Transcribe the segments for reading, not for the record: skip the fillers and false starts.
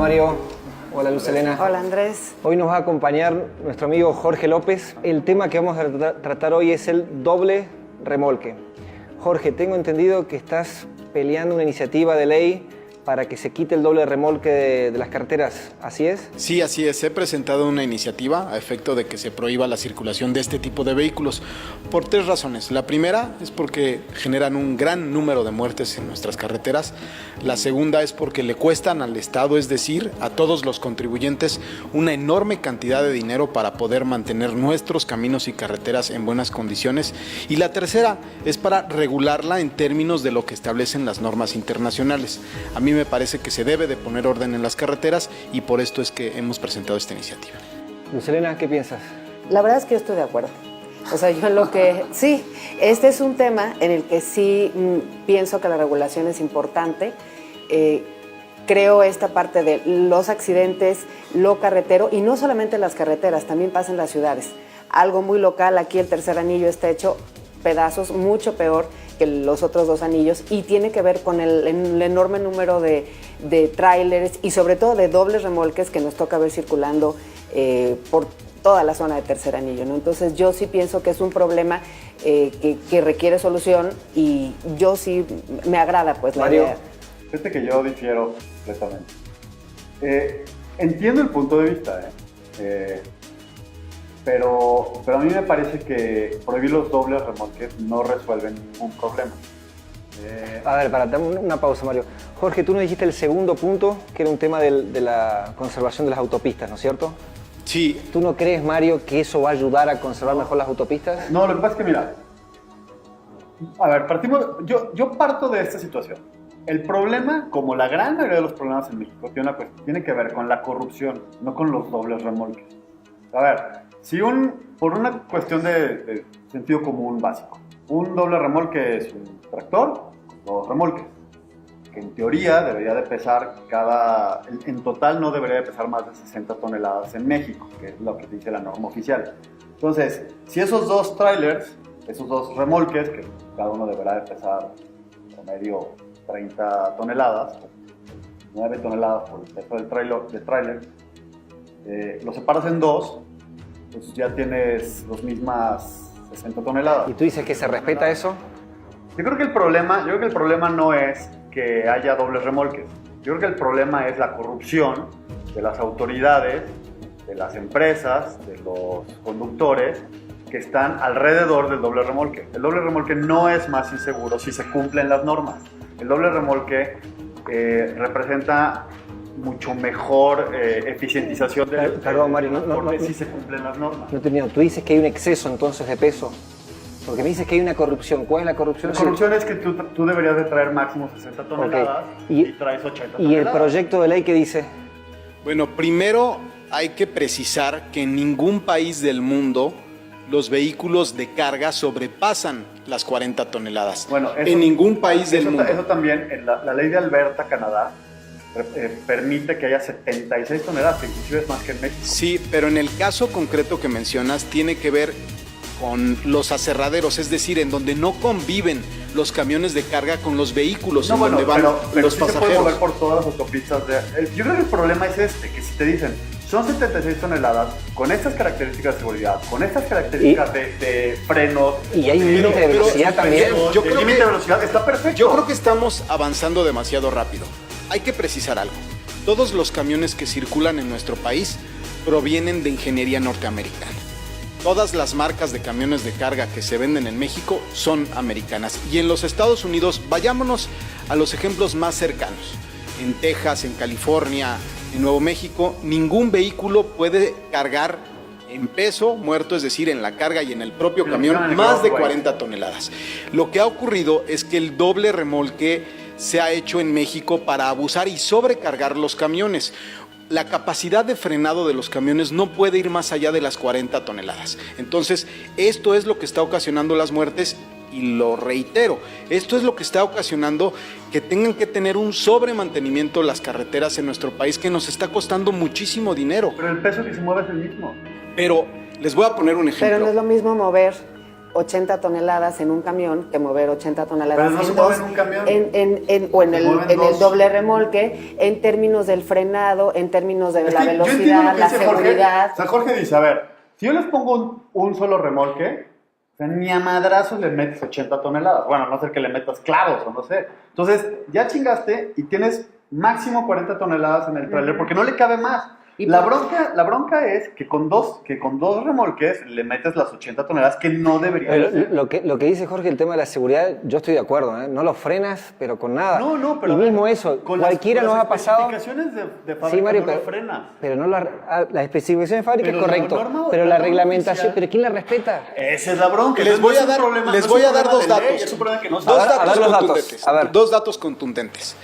Mario. Hola Luz Helena. Hola Andrés. Hoy nos va a acompañar nuestro amigo Jorge López. El tema que vamos a tratar hoy es el doble remolque. Jorge, tengo entendido que estás peleando una iniciativa de ley para que se quite el doble remolque de las carreteras, ¿así es? Sí, así es. He presentado una iniciativa a efecto de que se prohíba la circulación de este tipo de vehículos por tres razones. La primera es porque generan un gran número de muertes en nuestras carreteras. La segunda es porque le cuestan al Estado, es decir, a todos los contribuyentes, una enorme cantidad de dinero para poder mantener nuestros caminos y carreteras en buenas condiciones. Y la tercera es para regularla en términos de lo que establecen las normas internacionales. A mí me parece que se debe de poner orden en las carreteras y por esto es que hemos presentado esta iniciativa. Luz Helena, ¿qué piensas? La verdad es que yo estoy de acuerdo. O sea, yo lo que... Sí, este es un tema en el que sí pienso que la regulación es importante. Creo esta parte de los accidentes, lo carretero, y no solamente en las carreteras, también pasa en las ciudades. Algo muy local, aquí el tercer anillo está hecho pedazos, mucho peor que los otros dos anillos, y tiene que ver con el enorme número de tráilers y sobre todo de dobles remolques que nos toca ver circulando por toda la zona de tercer anillo, ¿no? Entonces yo sí pienso que es un problema que requiere solución, y yo sí me agrada pues la idea. Fíjate que yo difiero completamente. Entiendo el punto de vista, pero a mí me parece que prohibir los dobles remolques no resuelven ningún problema. A ver, dame una pausa, Mario. Jorge, tú nos dijiste el segundo punto, que era un tema de la conservación de las autopistas, ¿no es cierto? Sí. ¿Tú no crees, Mario, que eso va a ayudar a conservar mejor las autopistas? No, lo que pasa es que, mira, a ver, yo parto de esta situación. El problema, como la gran mayoría de los problemas en México, tiene que ver con la corrupción, no con los dobles remolques. A ver, si por una cuestión de sentido común básico, un doble remolque es un tractor con dos remolques, que en teoría debería de pesar en total no debería de pesar más de 60 toneladas en México, que es lo que dice la norma oficial. Entonces, si esos dos trailers, esos dos remolques, que cada uno deberá de pesar promedio 30 toneladas, 9 toneladas por el peso del trailer, lo separas en dos, pues ya tienes las mismas 60 toneladas. ¿Y tú dices que se respeta eso? Yo creo que el problema no es que haya dobles remolques. Yo creo que el problema es la corrupción de las autoridades, de las empresas, de los conductores que están alrededor del doble remolque. El doble remolque no es más inseguro si se cumplen las normas. El doble remolque representa mucho mejor eficientización de Perdón, Mario, si se cumplen las normas. No termino. Tú dices que hay un exceso entonces de peso, porque me dices que hay una corrupción. ¿Cuál es la corrupción? La corrupción es que tú deberías de traer máximo 60 toneladas, okay. y traes 80 toneladas. ¿Y el proyecto de ley qué dice? Bueno, primero hay que precisar que en ningún país del mundo los vehículos de carga sobrepasan las 40 toneladas. Bueno, en ningún país del mundo. Eso también, en la ley de Alberta, Canadá, permite que haya 76 toneladas, que inclusive es más que en México. Sí, pero en el caso concreto que mencionas, tiene que ver con los aserraderos, es decir, en donde no conviven los camiones de carga con los vehículos, en donde van pero los sí pasajeros. Se puede mover por todas las autopistas. Yo creo que el problema es que si te dicen, son 76 toneladas, con estas características de seguridad, con estas características de frenos... Y hay un límite de velocidad también. Yo creo el límite de velocidad está perfecto. Yo creo que estamos avanzando demasiado rápido. Hay que precisar algo. Todos los camiones que circulan en nuestro país provienen de ingeniería norteamericana. Todas las marcas de camiones de carga que se venden en México son americanas. Y en los Estados Unidos, vayámonos a los ejemplos más cercanos. En Texas, en California, en Nuevo México, ningún vehículo puede cargar en peso muerto, es decir, en la carga y en el propio camión, más de 40 toneladas. Lo que ha ocurrido es que el doble remolque se ha hecho en México para abusar y sobrecargar los camiones. La capacidad de frenado de los camiones no puede ir más allá de las 40 toneladas. Entonces, esto es lo que está ocasionando las muertes y lo reitero, esto es lo que está ocasionando que tengan que tener un sobremantenimiento las carreteras en nuestro país que nos está costando muchísimo dinero. Pero el peso que se mueve es el mismo. Pero les voy a poner un ejemplo. Pero no es lo mismo mover 80 toneladas en un camión que mover 80 toneladas Pero no se en mueve dos, en un camión. o en Se el, mueven en el dos. doble remolque, en términos del frenado, en términos de Es la que yo entiendo lo velocidad, que la dice Jorge. seguridad. O sea, Jorge dice, a ver, si yo les pongo un solo remolque, o sea, ni a madrazos le metes 80 toneladas. Bueno, a no ser que le metas clavos o no sé. Entonces, ya chingaste y tienes máximo 40 toneladas en el tráiler porque no le cabe más. Y La bronca es que con dos remolques le metes las 80 toneladas que no deberían ser. Lo que dice Jorge, el tema de la seguridad, yo estoy de acuerdo, ¿eh? No lo frenas, pero con nada. No, pero y mismo eso, con cualquiera las nos ha pasado. Las especificaciones de fábrica Sí, Mario, no lo frena. pero no la especificación de fábrica Pero es correcto, la norma- pero la la norma reglamentación, oficial- pero ¿quién la respeta? Esa es la bronca. Les voy a No es dar- un problema- les no es voy un a dar problema dos de ley, datos. es un problema que no se Dos hace. datos los datos. contundentes. A ver. Dos datos contundentes.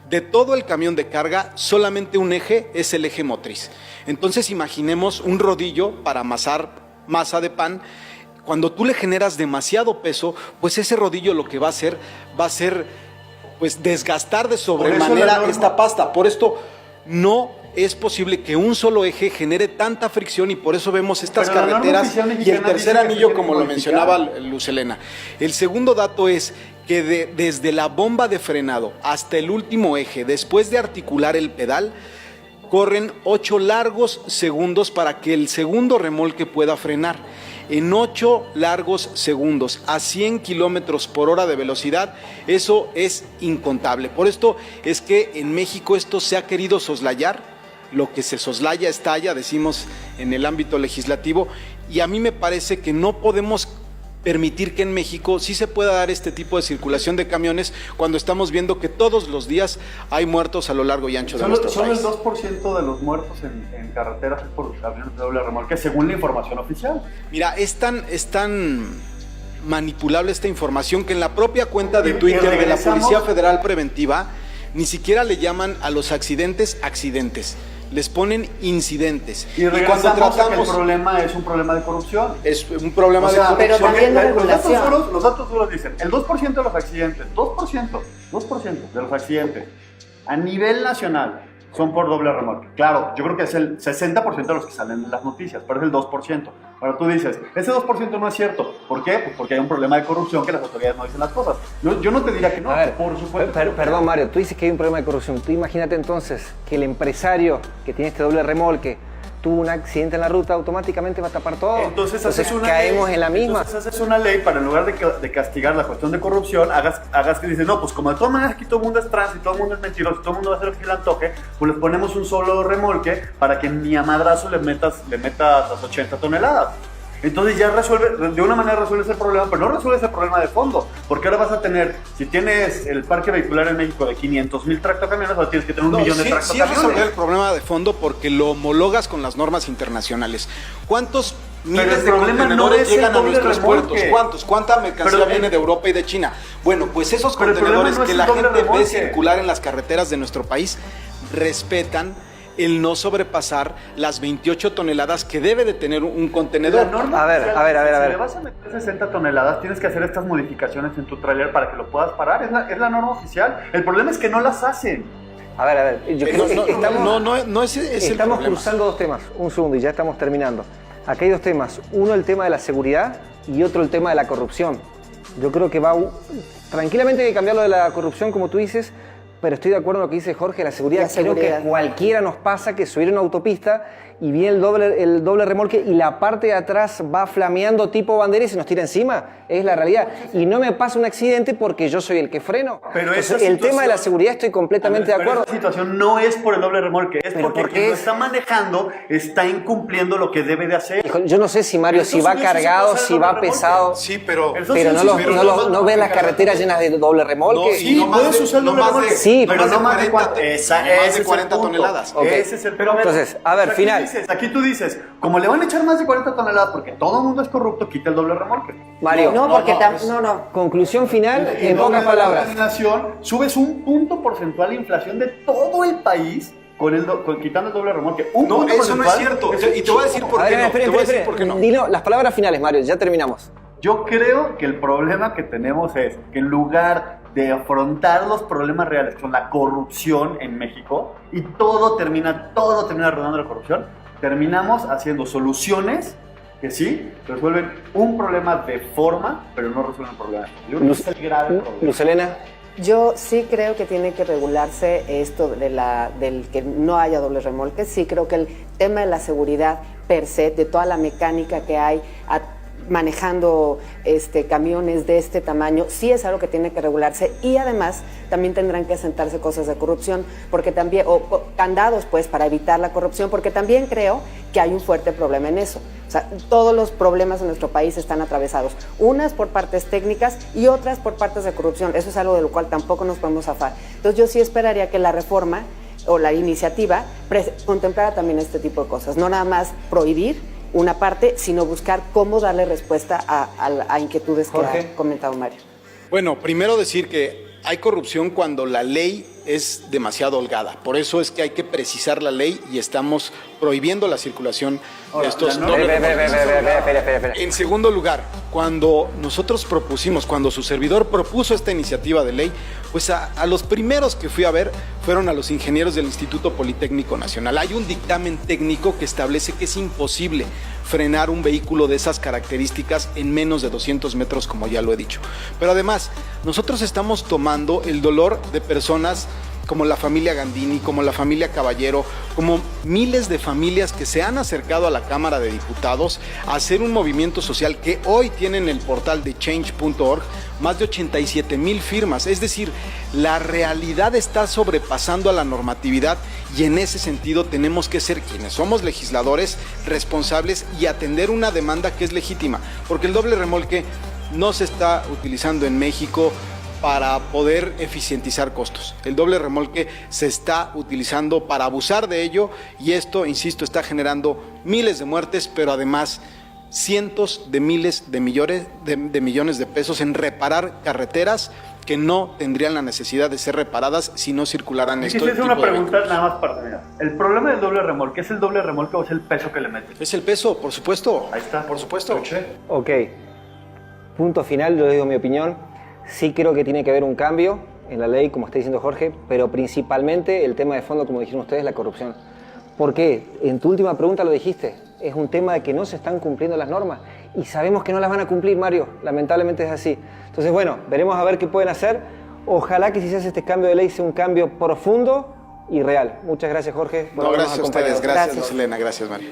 De todo el camión de carga, solamente un eje es el eje motriz. Entonces imaginemos un rodillo para amasar masa de pan. Cuando tú le generas demasiado peso, pues ese rodillo lo que va a hacer pues desgastar de sobremanera norma- esta pasta. Por esto no es posible que un solo eje genere tanta fricción y por eso vemos estas Pero la norma carreteras oficial y el mexicana tercer dice que se anillo, tiene como que lo modificar. mencionaba Lucelena. El segundo dato es que desde la bomba de frenado hasta el último eje, después de articular el pedal, corren 8 largos segundos para que el segundo remolque pueda frenar. En 8 largos segundos a 100 kilómetros por hora de velocidad, eso es incontable. Por esto es que en México esto se ha querido soslayar. Lo que se soslaya estalla, decimos en el ámbito legislativo, y a mí me parece que no podemos permitir que en México sí se pueda dar este tipo de circulación de camiones cuando estamos viendo que todos los días hay muertos a lo largo y ancho de nuestro Solo el país. 2% de los muertos en carreteras es por camiones de doble remolque, según la información oficial. Mira, es tan manipulable esta información que en la propia cuenta de Y Twitter de la regresamos- Policía Federal Preventiva ni siquiera le llaman a los accidentes, les ponen incidentes. Y cuando regresamos a que el tratamos, problema es un problema de corrupción. es un problema O sea, de pero corrupción. también de los datos regulación. los datos duros dicen, el 2% de los accidentes, 2% de los accidentes a nivel nacional son por doble remolque. Claro, yo creo que es el 60% de los que salen en las noticias, pero es el 2%. Ahora tú dices, ese 2% no es cierto. ¿Por qué? Pues porque hay un problema de corrupción que las autoridades no dicen las cosas. Yo no te diría que no, A ver, por supuesto. perdón Mario, tú dices que hay un problema de corrupción. Tú imagínate entonces que el empresario que tiene este doble remolque tuvo un accidente en la ruta, automáticamente va a tapar todo. Entonces haces una caemos ley, en la misma. Entonces haces una ley para en lugar de castigar la cuestión de corrupción, hagas que dices, no, pues como de todas maneras aquí todo el mundo es trans y todo el mundo es mentiroso, todo el mundo va a hacer lo que se le antoje, pues les ponemos un solo remolque para que ni a madrazo le metas las 80 toneladas. Entonces ya de una manera resuelves el problema, pero no resuelves el problema de fondo, porque ahora vas a tener, si tienes el parque vehicular en México de 500,000 tractocamiones, ahora tienes que tener un millón de sí tractocamiones. resolver el problema de fondo porque lo homologas con las normas internacionales. ¿Cuántos Pero miles el de problema no contenedores es el llegan a doble nuestros remolque. puertos? ¿Cuántos? ¿Cuánta mercancía Pero viene de Europa y de China? Bueno, pues esos Pero el problema contenedores no es que el la doble gente ve remolque. circular en las carreteras de nuestro país respetan el no sobrepasar las 28 toneladas que debe de tener un contenedor. La norma A ver, oficial, a ver. Si le vas a meter 60 toneladas, tienes que hacer estas modificaciones en tu tráiler para que lo puedas parar. Es la norma oficial. El problema es que no las hacen. A ver, yo creo que No es el estamos problema. cruzando dos temas. Un segundo y ya estamos terminando. Aquí hay dos temas. Uno el tema de la seguridad y otro el tema de la corrupción. Yo creo que tranquilamente hay que cambiar lo de la corrupción, como tú dices, pero estoy de acuerdo en lo que dice Jorge, la seguridad. La seguridad. Creo que cualquiera nos pasa que subir una autopista y viene el doble remolque y la parte de atrás va flameando tipo bandera y se nos tira encima. Es la realidad. Y no me pasa un accidente porque yo soy el que freno. Pero Entonces, esa el tema de la situación- seguridad estoy completamente de Pero acuerdo. esta situación no es por el doble remolque, es ¿Pero porque por qué quien lo es? está manejando está incumpliendo lo que debe de hacer. Hijo, yo no sé si Mario, si Entonces, va eso sí se cargado, puede hacer si doble va remolque. pesado. Sí, pero... Eso Pero sí, no, sí, lo- pero no, no lo- no ves las carreteras llenas de doble remolque. Sí, no más puedes de- usar el no doble más de- remolque. Sí, pero no más de 40. no Ese más de es el 40 punto. toneladas. Ok. Ese es el problema. Entonces, a ver, Aquí final. Aquí tú dices, como le van a echar más de 40 toneladas porque todo el mundo es corrupto, quita el doble remolque. Mario, No, porque es- no. conclusión final Y en pocas palabras. Subes un punto porcentual de inflación de todo el país quitando el doble remolque. Un No, punto eso no es porcentual cierto. es un Y te voy a decir chingo. por A qué ver, no. Te voy a decir por qué no. Dilo las palabras finales, Mario, ya terminamos. Yo creo que el problema que tenemos es que en lugar de afrontar los problemas reales con la corrupción en México, y todo termina rodando la corrupción, terminamos haciendo soluciones que sí resuelven un problema de forma, pero no resuelven el problema. Yo creo que ese es el grave problema. Lucelena. Yo sí creo que tiene que regularse esto del que no haya dobles remolques. Sí creo que el tema de la seguridad per se, de toda la mecánica que hay manejando camiones de este tamaño, sí es algo que tiene que regularse, y además también tendrán que sentarse cosas de corrupción, porque también, o candados pues para evitar la corrupción, porque también creo que hay un fuerte problema en eso. O sea, todos los problemas en nuestro país están atravesados, unas por partes técnicas y otras por partes de corrupción. Eso es algo de lo cual tampoco nos podemos zafar. Entonces yo sí esperaría que la reforma o la iniciativa contemplara también este tipo de cosas, no nada más prohibir una parte, sino buscar cómo darle respuesta a inquietudes que ha comentado Mario. Bueno, primero decir que hay corrupción cuando la ley es demasiado holgada. Por eso es que hay que precisar la ley y estamos prohibiendo la circulación de estos dobles remolques. En segundo lugar, cuando nosotros propusimos, cuando su servidor propuso esta iniciativa de ley, pues a los primeros que fui a ver fueron a los ingenieros del Instituto Politécnico Nacional. Hay un dictamen técnico que establece que es imposible frenar un vehículo de esas características en menos de 200 metros, como ya lo he dicho. Pero además, nosotros estamos tomando el dolor de personas como la familia Gandini, como la familia Caballero, como miles de familias que se han acercado a la Cámara de Diputados a hacer un movimiento social que hoy tienen el portal de change.org, más de 87,000 firmas. Es decir, la realidad está sobrepasando a la normatividad, y en ese sentido tenemos que ser quienes somos legisladores responsables y atender una demanda que es legítima, porque el doble remolque no se está utilizando en México para poder eficientizar costos. El doble remolque se está utilizando para abusar de ello, y esto, insisto, está generando miles de muertes, pero además cientos de miles de millones de pesos en reparar carreteras que no tendrían la necesidad de ser reparadas si no circularan estos tipos de una pregunta vehículos. nada más para terminar. ¿El problema del doble remolque es el doble remolque o es el peso que le metes? Es el peso, por supuesto. Ahí está. Por supuesto. Ok. Punto final, yo digo mi opinión. Sí creo que tiene que haber un cambio en la ley, como está diciendo Jorge, pero principalmente el tema de fondo, como dijeron ustedes, la corrupción. ¿Por qué? En tu última pregunta lo dijiste. Es un tema de que no se están cumpliendo las normas. Y sabemos que no las van a cumplir, Mario. Lamentablemente es así. Entonces, bueno, veremos a ver qué pueden hacer. Ojalá que si se hace este cambio de ley sea un cambio profundo y real. Muchas gracias, Jorge. No, gracias a ustedes. Gracias, Lucelena. Gracias, Mario.